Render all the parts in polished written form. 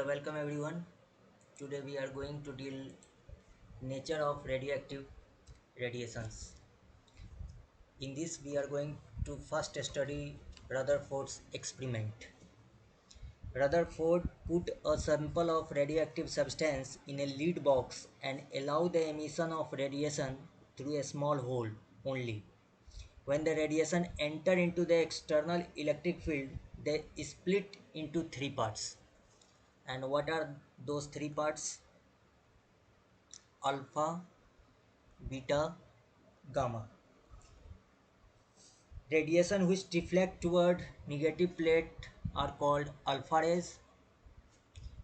welcome everyone. Today we are going to deal nature of radioactive radiations. In this we are going to first study Rutherford's experiment. Rutherford put a sample of radioactive substance in a lead box and allowed the emission of radiation through a small hole only. When the radiation entered into the external electric field, they split into three parts. And what are those three parts? Alpha, beta, gamma. Radiation which deflect toward negative plate are called alpha rays.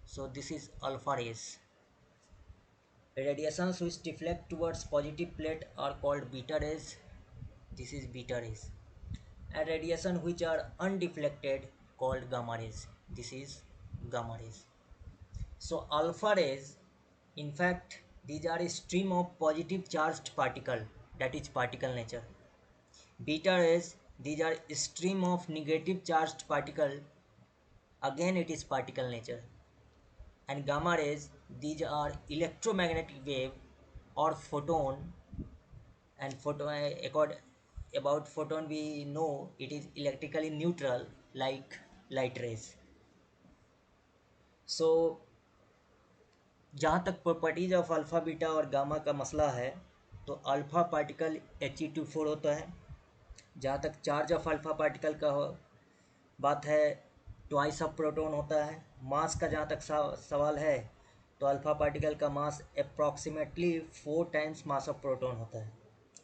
So this is alpha rays. Radiations which deflect towards positive plate are called beta rays. This is beta rays. And radiation which are undeflected called gamma rays. This is gamma rays. So alpha rays, in fact, these are a stream of positive charged particle, that is particle nature. Beta rays, these are a stream of negative charged particle, again it is particle nature. And gamma rays, these are electromagnetic wave or photon. And photon, about photon we know it is electrically neutral like light rays. So जहाँ तक properties of alpha beta और gamma का मसला है, तो alpha particle He2 4 होता है. जहाँ तक चार्ज ऑफ अल्फ़ा पार्टिकल का बात है, ट्वाइस ऑफ प्रोटॉन होता है. मास का जहाँ तक सवाल है, तो अल्फ़ा पार्टिकल का mass approximately 4 times mass of proton होता है.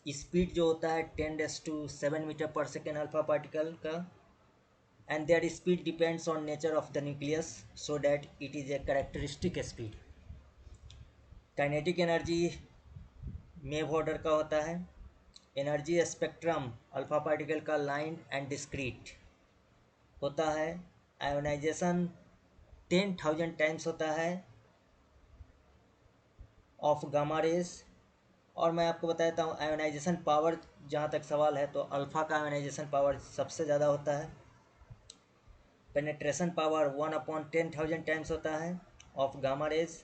स्पीड जो होता है 10⁻⁷ metre per second alpha particle का, and their speed depends on nature of the nucleus, so that it is a characteristic speed. Kinetic energy MeV order का होता है. Energy spectrum alpha particle का लाइन एंड डिस्क्रीट होता है. Ionisation 10,000 times होता है of gamma rays. और मैं आपको बता देता हूँ आयोनाइजेशन पावर जहाँ तक सवाल है, तो अल्फ़ा का आयोनाइजेशन पावर सबसे ज़्यादा होता है. पेनेट्रेशन पावर 1/10,000 टाइम्स होता है ऑफ गामा रेज.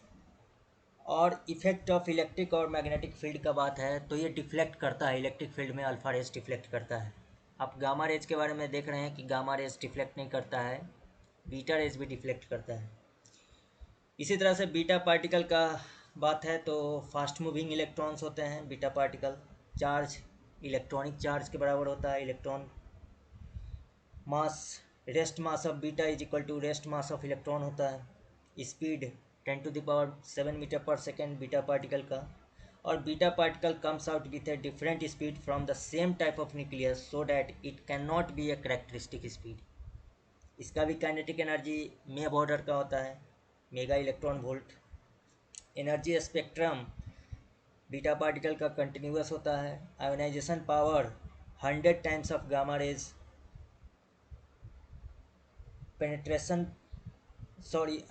और इफेक्ट ऑफ इलेक्ट्रिक और मैग्नेटिक फील्ड का बात है, तो ये डिफ्लेक्ट करता है. इलेक्ट्रिक फील्ड में अल्फ़ा रेज डिफ्लेक्ट करता है. आप गामा रेज के बारे में देख रहे हैं कि गामा रेज डिफ्लेक्ट नहीं करता है, बीटा रेज भी डिफ्लेक्ट करता है. इसी तरह से बीटा पार्टिकल का बात है, तो फास्ट मूविंग इलेक्ट्रॉन्स होते हैं beta particle. Charge electronic charge के बराबर होता है. Electron mass, rest mass of beta is equal to rest mass of electron होता है. Speed 10⁻⁷ metre per second beta particle का. और beta particle comes out with a different speed from the same type of nucleus, so that it can not be a characteristic speed. इसका भी kinetic energy MeV order का होता है, mega electron volt. Energy spectrum beta particle का continuous होता है. Ionization power 100 times of gamma rays.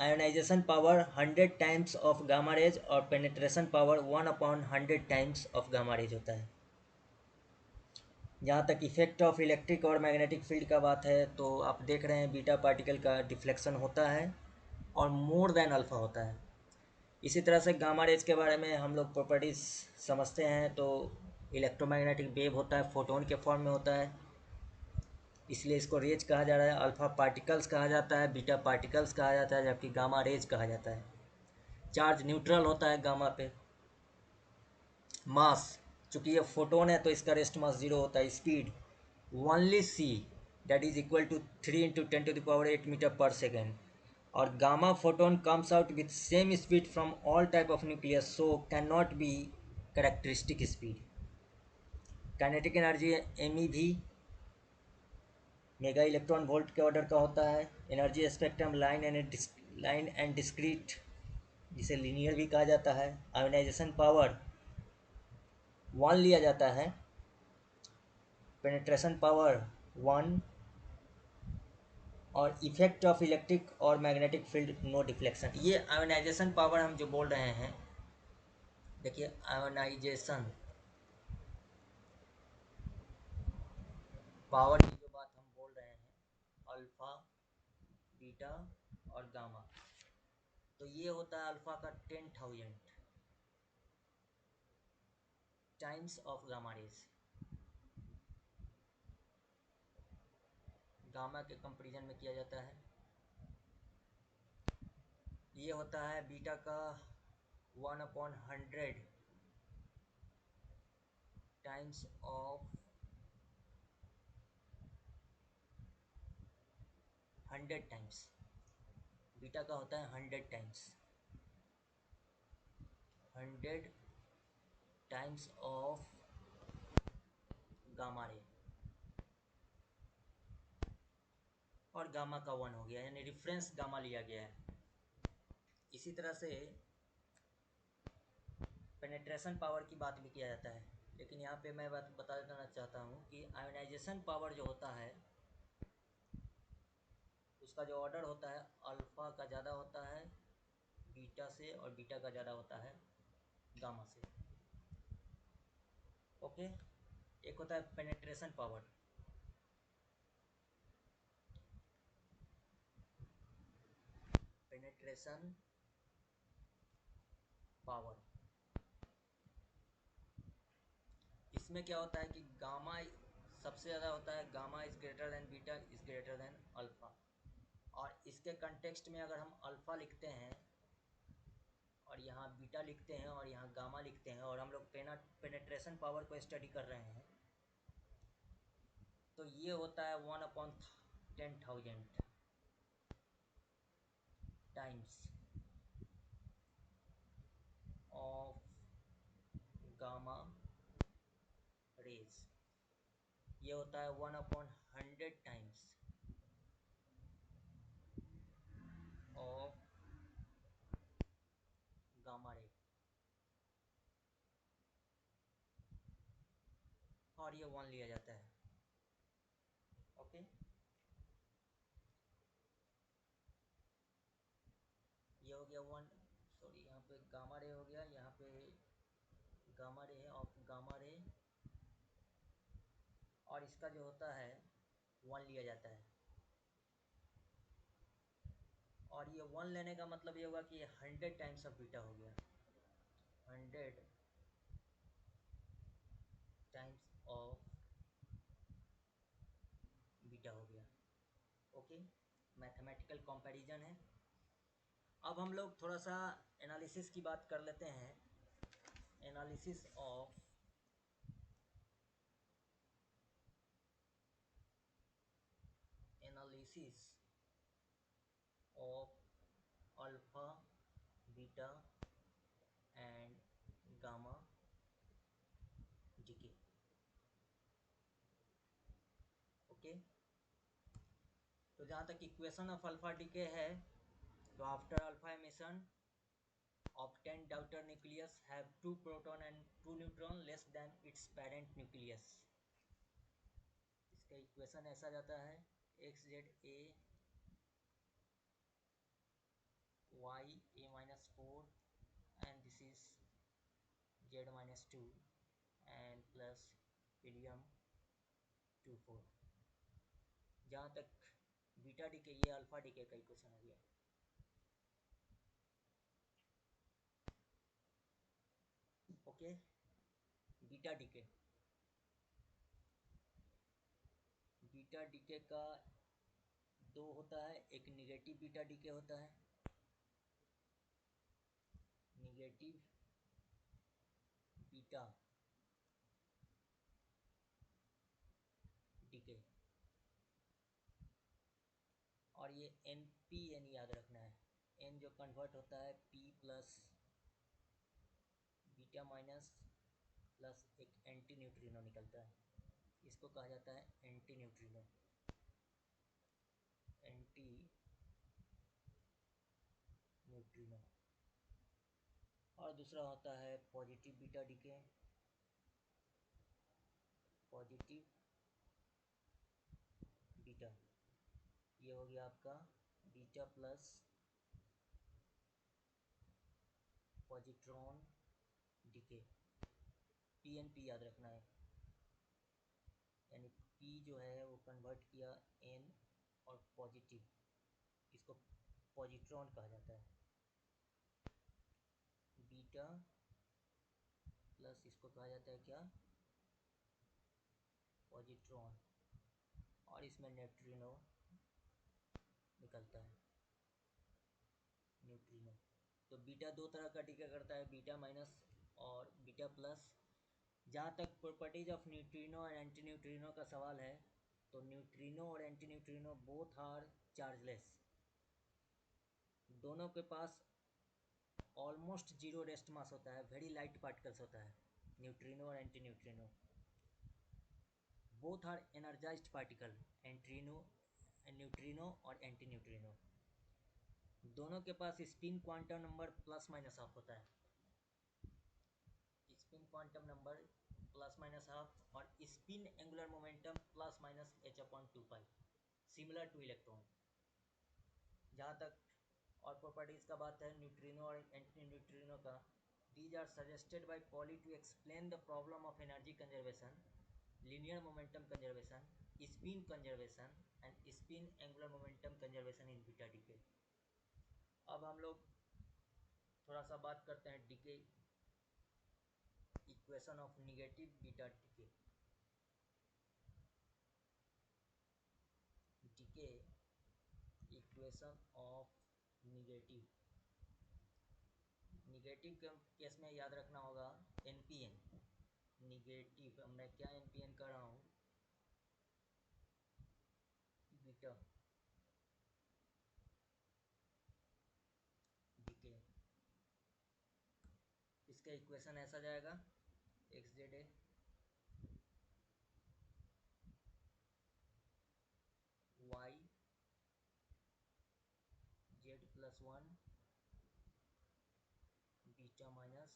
Ionization power 100 times of gamma rays और penetration power 1/100 times of gamma rays होता है. जहाँ तक इफेक्ट ऑफ इलेक्ट्रिक और मैग्नेटिक फील्ड का बात है, तो आप देख रहे हैं बीटा पार्टिकल का डिफ्लेक्शन होता है और मोर देन अल्फा होता है. इसी तरह से गामा रेज के बारे में हम लोग प्रॉपर्टीज समझते हैं, तो इलेक्ट्रोमैग्नेटिक वेव होता है, फोटोन के फॉर्म में होता है, इसलिए इसको रेज कहा जा रहा है. अल्फ़ा पार्टिकल्स कहा जाता है, बीटा पार्टिकल्स कहा जाता है, जबकि गामा रेज कहा जाता है. चार्ज न्यूट्रल होता है गामा पे. मास, चूंकि ये फोटोन है तो इसका रेस्ट मास 0 होता है. Speed only C, that is equal to 3 × 10⁸ metre per second. और gamma photon comes out with same speed from all type of nucleus, so can not be characteristic speed. Kinetic energy M E भी mega electron volt के order का होता है. Energy spectrum line and discrete, जिसे linear भी कहा जाता है. आयोनाइजेशन पावर 1 लिया जाता है. Penetration power 1. और इफेक्ट ऑफ इलेक्ट्रिक और मैग्नेटिक फील्ड नो डिफ्लेक्शन. ये आयोनाइजेशन पावर हम जो बोल रहे हैं, देखिए आयोनाइजेशन पावर की जो बात हम बोल रहे हैं, अल्फा बीटा और गामा, तो ये होता है अल्फ़ा का 10,000 times of gamma raise. Gamma के कंपेरिजन में किया जाता है। ये होता है बीटा का 1/100 टाइम्स ऑफ 100 टाइम्स। बीटा का होता है 100 times, 100 times of gamma ray, और गामा का 1 हो गया, यानी रिफरेंस गामा लिया गया है। इसी तरह से पेनेट्रेशन पावर की बात भी किया जाता है, लेकिन यहाँ पे मैं बात बता देना चाहता हूँ कि आयोनाइजेशन पावर जो होता है उसका जो ऑर्डर होता है अल्फ़ा का ज़्यादा होता है बीटा से, और बीटा का ज़्यादा होता है गामा से। ओके, एक होता है पेनेट्रेशन पावर। पेनेट्रेशन पावर, इसमें क्या होता है कि गामा सबसे ज़्यादा होता है, gamma is greater than beta is greater than alpha. और इसके कंटेक्स्ट में अगर हम अल्फ़ा लिखते हैं और यहाँ बीटा लिखते हैं और यहाँ गामा लिखते हैं, और हम लोग पेनेट्रेशन पावर को स्टडी कर रहे हैं, तो ये होता है 1/10,000 टाइम्स ऑफ गामा रेज। ये होता है 1/100 टाइम्स ऑफ गामा रे, और ये 1 लिया जाता है। ओके, ये हो गया 1, सॉरी यहाँ पे गामा रे हो गया, यहाँ पे गामा रे है ऑफ गामा रे, और इसका जो होता है 1 लिया जाता है। और ये 1 लेने का मतलब ये होगा कि ये 100 टाइम्स ऑफ बीटा हो गया, 100 टाइम्स ऑफ बीटा हो गया। ओके, मैथमेटिकल कंपैरिजन है। अब हम लोग थोड़ा सा एनालिसिस की बात कर लेते हैं। Analysis of analysis of alpha, beta and gamma decay. Okay, तो जहाँ तक इक्वेशन ऑफ अल्फा डीके है, तो after alpha emission of 10 daughter nucleus have 2 proton and 2 neutron less than its parent nucleus। इसका इक्वेशन ऐसा जाता है X Z A Y A minus 4 and this is Z minus 2 and plus helium 2 4। जहाँ तक beta decay, ये alpha decay का equation हो गया। Okay, beta decay, beta decay का दो होता है, एक निगेटिव बीटा डीके होता है, निगेटिव बीटा डीके, और ये एन पी एन याद रखना है। एन जो कन्वर्ट होता है P plus beta minus plus एक एंटी न्यूट्रिनो निकलता है, इसको कहा जाता है एंटी न्यूट्रिनो, एंटी न्यूट्रिनो। और दूसरा होता है positive beta decay, positive beta, ये हो गया आपका beta plus positron decay. P N P याद रखना है, यानी पी जो है वो कन्वर्ट किया एन और पॉजिटिव, इसको पॉजिट्रॉन कहा जाता है। इसको कहा जाता है क्या, पॉजिट्रॉन, और इसमें न्यूट्रिनो निकलता है, न्यूट्रिनो। तो बीटा दो तरह का डिके करता है, बीटा माइनस और बीटा प्लस। जहाँ तक प्रॉपर्टीज ऑफ न्यूट्रिनो और एंटी न्यूट्रिनो का सवाल है, तो न्यूट्रिनो और anti neutrino both are chargeless, दोनों के पास ऑलमोस्ट जीरो रेस्ट मास होता है, वेरी लाइट पार्टिकल्स होता है, न्यूट्रिनो और anti neutrino. Both are energised particle, एंट्रिनो, न्यूट्रिनो और एंटी न्यूट्रिनो। दोनों के पास spin quantum number plus minus half होता है, spin quantum number plus minus half, और spin angular momentum plus minus h/2π, similar to electron. जहाँ तक और प्रॉपर्टीज का बात है न्यूट्रिनो और एंटी न्यूट्रिनो का, these are suggested by Pauli to explain the problem of energy conservation, linear momentum conservation, spin conservation and spin angular momentum conservation in beta decay। अब हम लोग थोड़ा सा बात करते हैं decay equation of negative beta decay. Decay equation of negative, negative के case में याद रखना होगा एनपीएन, निगेटिव। मैं क्या एनपीएन कर रहा हूँ, बीटा डिके। इसका इक्वेशन ऐसा जाएगा, X Z A Y Z plus one beta minus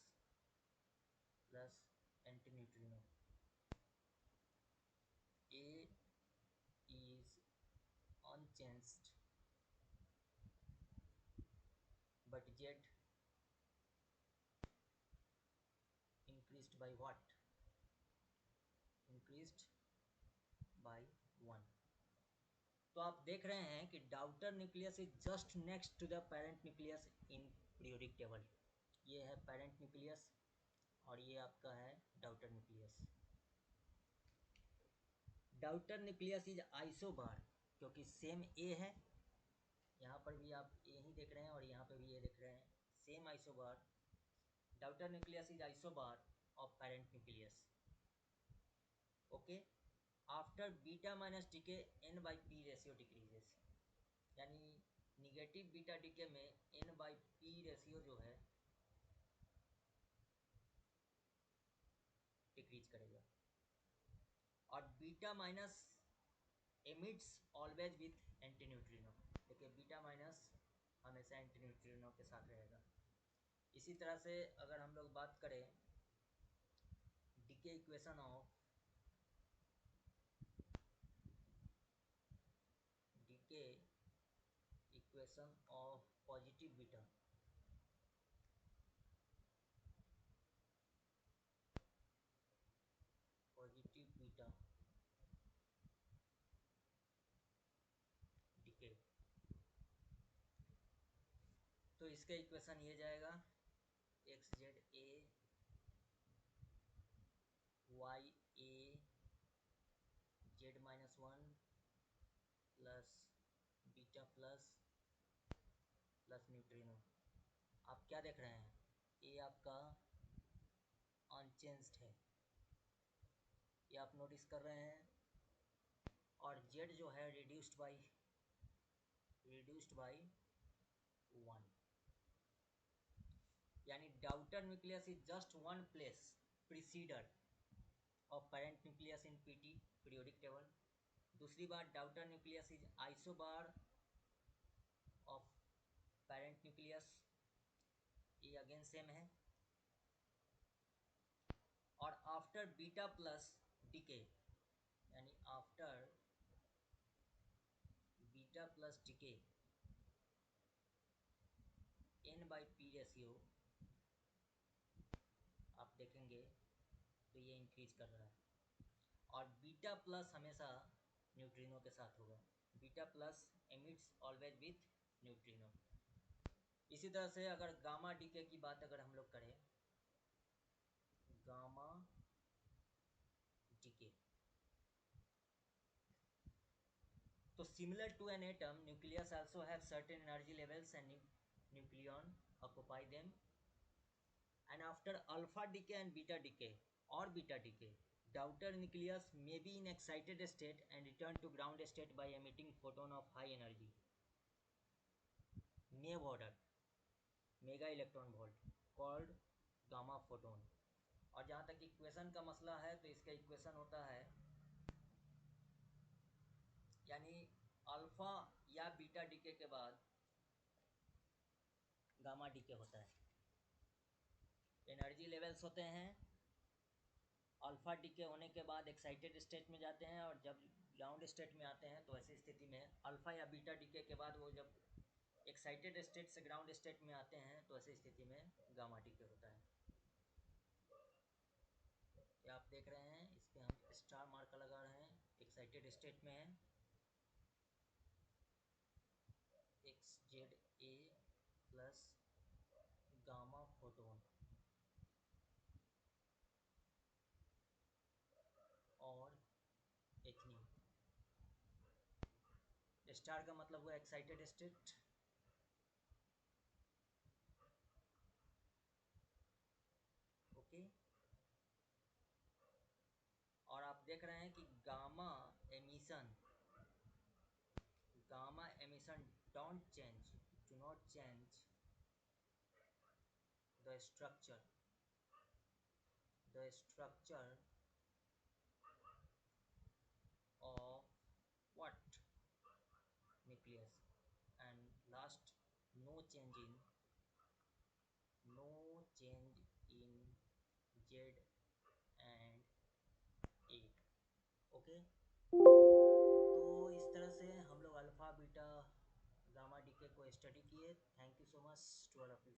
plus anti neutrino. A is unchanged but z increased by what, increased by 1। तो आप देख रहे हैं कि daughter nucleus is just next to the parent nucleus in periodic table. ये है parent nucleus और ये आपका है daughter nucleus. Daughter nucleus is isobar, क्योंकि सेम ए है, यहाँ पर भी आप ए ही देख रहे हैं और यहाँ पे भी ए देख रहे हैं, same isobar. Daughter nucleus is isobar of parent nucleus. Okay, after beta minus decay N by P ratio decreases, यानी निगेटिव बीटा डीके में एन बाई पी रेशियो जो है डिक्रीज करेगा। और beta minus emits always with anti neutrino, देखिए beta minus हमेशा anti neutrino के साथ रहेगा। इसी तरह से अगर हम लोग बात करें decay equation of decay equation of positive beta, positive beta decay, तो इसका इक्वेशन ये जाएगा X Z A Y A Z minus one plus beta plus plus neutrino. आप क्या देख रहे हैं, ए आपका अनचेंज्ड है, ये आप नोटिस कर रहे हैं, और जेड जो है रिड्यूस्ड बाई 1, यानी daughter nucleus is just one place preceder of parent nucleus in PT periodic table. दूसरी बात, daughter nucleus is isobar of parent nucleus, ये अगेन सेम है। और आफ्टर बीटा प्लस डीके, यानी after beta plus decay N by P ratio आप देखेंगे तो ये इंक्रीज कर रहा है, और बीटा प्लस हमेशा न्यूट्रिनो के साथ होगा, beta plus emits always with neutrino. इसी तरह से अगर गामा डीके की बात अगर हम लोग करें, gamma decay. So similar to an atom, nucleus also have certain energy levels and nucleon occupy them. And after alpha decay and beta decay or beta decay, the outer nucleus may be in excited state and return to ground state by emitting photon of high energy. Nave order, mega electron volt, called gamma photon. और जहाँ तक equation का मसला है तो इसका equation होता है, यानी अल्फा या बीटा डीके के बाद गामा डीके होता है. एनर्जी लेवल्स होते हैं, अल्फा डीके होने के बाद एक्साइटेड स्टेट में जाते हैं और जब ग्राउंड स्टेट में आते हैं तो ऐसी स्थिति में अल्फा या बीटा डीके के बाद वो जब एक्साइटेड स्टेट से ग्राउंड स्टेट में आते हैं तो ऐसी स्थिति में गामा डीके होता है. ये आप देख रहे हैं, इस पर हम स्टार मार्कर लगा रहे हैं. एक्साइटेड स्टेट में है एक्स जेड ए प्लस गामा फोटोन और एथनी. स्टार का मतलब हुआ एक्साइटेड स्टेट, ओके. और आप देख रहे हैं कि gamma emission don't change, do not change the structure of what nucleus. And last, no change in Z and A. Okay. तो इस तरह से हम लोग अल्फ़ा बीटा गामा डीके को स्टडी किए. Thank you so much to all of you.